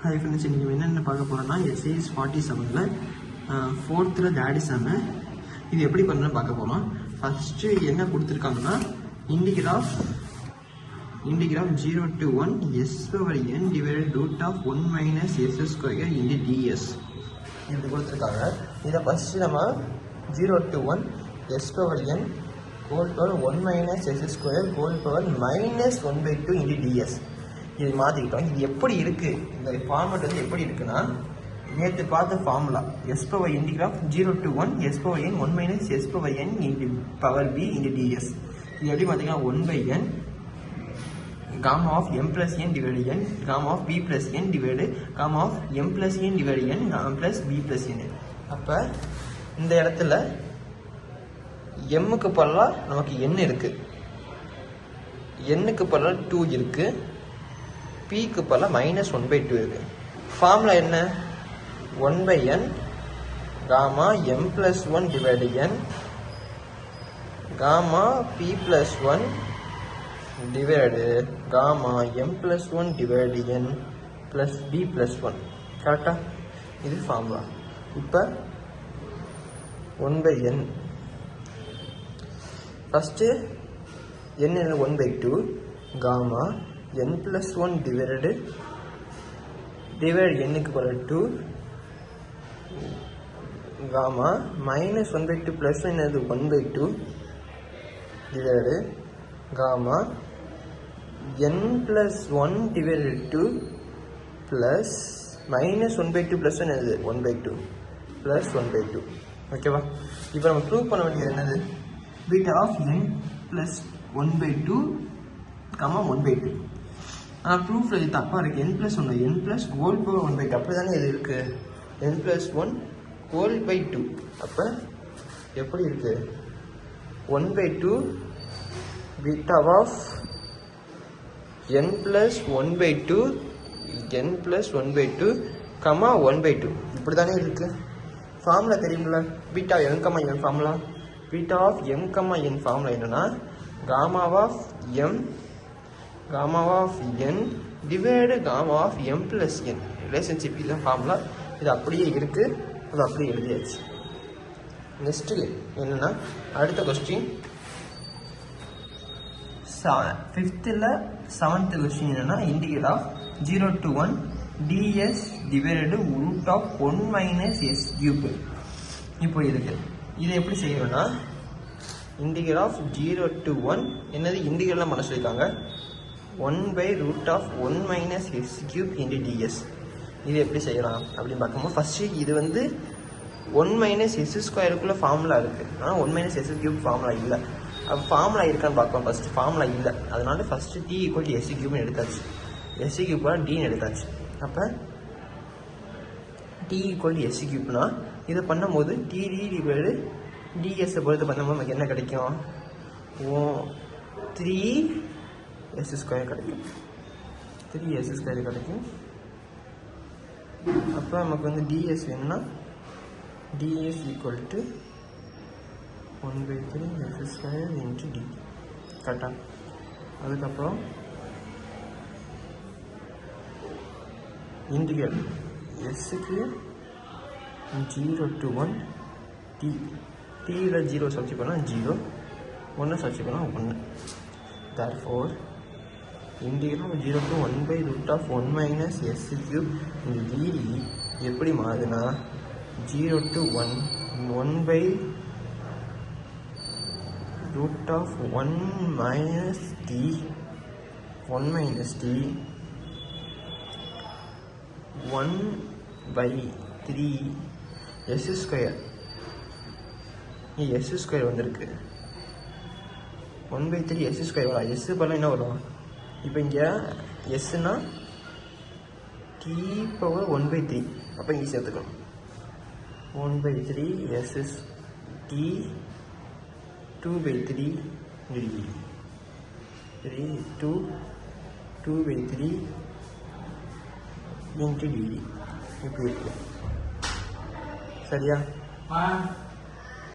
Hi friends, இன்றைக்கி என்னென்ன பார்க்க போகிறோன்னா எஸ்ஐஎஸ் 47ல் 4th தேர்ட் சம்மு. இது எப்படி பண்ணணும்னு பார்க்க போகிறோம். ஃபஸ்ட்டு என்ன கொடுத்துருக்காங்கன்னா integral of 0 to 1 s/n divided root of 1 minus s square into ds இப்படி கொடுத்துருக்காங்க. இதை ஃபஸ்ட்டு நம்ம 0 to 1 s/n whole power 1 minus s square whole power minus 1/2 into ds இது மாற்றிக்கிட்டோம். இது எப்படி இருக்குது, இந்த ஃபார்மெட் வந்து எப்படி இருக்குன்னா, நேற்று பார்த்த formula s/n integral of 0 to 1 s/n 1 minus s/n into power b into ds. இது எப்படி பார்த்தீங்கன்னா 1/n gamma of m plus n divided n gamma of b plus n divided gamma of m plus n divided n gamma plus b plus n. அப்போ இந்த இடத்துல mக்கு பதிலாக நமக்கு n இருக்குது, nக்கு பதிலாக 2 இருக்குது, pக்கு பதிலாக minus 1/2 இருக்குது. ஃபார்முலா என்ன? 1/n gamma m plus 1 divided n gamma p plus 1 divided gamma m plus 1 divided n plus b plus 1. கரெக்டா? இது ஃபார்முலா. இப்போ 1/n first n 1/2 gamma n plus 1 divided nக்கு போல 2 gamma minus 1/2 plus என்னது 1/2 divided gamma n plus 1 divided 2 plus minus 1/2 plus என்னது 1/2 plus 1/2. ஓகேவா? இப்போ நம்ம prove பண்ண வேண்டியது என்னது? Beta of n plus 1/2 gamma 1/2. ஆனால் ப்ரூஃபில் இது தப்பாக இருக்குது. n plus 1 n plus whole power 1/2 அப்படி தானே இது இருக்குது. n plus 1 whole by 2 அப்போ எப்படி இருக்குது? 1/2 beta of n plus 1/2 n plus 1/2 comma 1/2 இப்படி தானே இருக்குது. ஃபார்முலா தெரியுமில்ல? Beta m comma n formula. Beta of m comma n formula என்னென்னா gamma of m gamma of n divided gamma of m plus n relationship. இதுதான் formula. இது அப்படியே இருக்குது, அது அப்படியே எழுதியாச்சு. நெக்ஸ்ட்டு என்னென்னா அடுத்த கொஸ்டின் 5th 7th கொஸ்டின் என்னென்னா integral of 0 to 1 ds divided root of 1 minus s cube இப்போ இருக்குது. இதை எப்படி செய்யணும்னா இன்டிகிரல் ஆஃப் 0 to 1 என்னது இன்டிகிரல்லாம் பண்ண சொல்லியிருக்காங்க 1/root of 1 minus s cube into ds. இது எப்படி செய்யலாம் அப்படின்னு பார்க்கும்போது ஃபஸ்ட்டு இது வந்து 1 minus s ஸ்கொயருக்குள்ளே ஃபார்முலா இருக்குது, ஆனால் 1 minus s cube ஃபார்முலா இல்லை. அப்போ ஃபார்முலா இருக்கான்னு பார்க்கலாம். ஃபஸ்ட்டு ஃபார்முலா இல்லை, அதனால ஃபஸ்ட்டு t = s cube எடுத்தாச்சு, s cube dன்னு எடுத்தாச்சு. அப்போ t = s cubeனா இதை பண்ணும்போது td divided ds பொறுத்து பண்ணும்போது நமக்கு என்ன கிடைக்கும்? 3s ஸ்கொயர் கிடைக்கும், 3s ஸ்கொயர் கிடைக்கும். அப்போ நமக்கு வந்து ds வேணும்னா ds = 1/3 s square into d. கரெக்டா? அதுக்கப்புறம் இன்டிகிரல் எஸ்ஸுக்கு 0 to 1 t tல 0 சப்ஸ்டிட் பண்ணால் 0, 1 சப்ஸ்டிட் பண்ணால் 1. therefore integral of 0 to 1/root of 1 minus s cube இந்த dd எப்படி மாறுதுன்னா 0 to 1 1/root of 1 minus t 1 minus t 1/3 s square. s square வந்திருக்கு 1/3 s square வரும். s பதிலாக என்ன வரும்? இப்போ இங்கே எஸ்னா t பவர் 1/3 அப்போ இங்கே சேர்த்துக்கணும் 1/3 s t 2/3 2/3 into dd இப்படி இருக்கு. சரியா?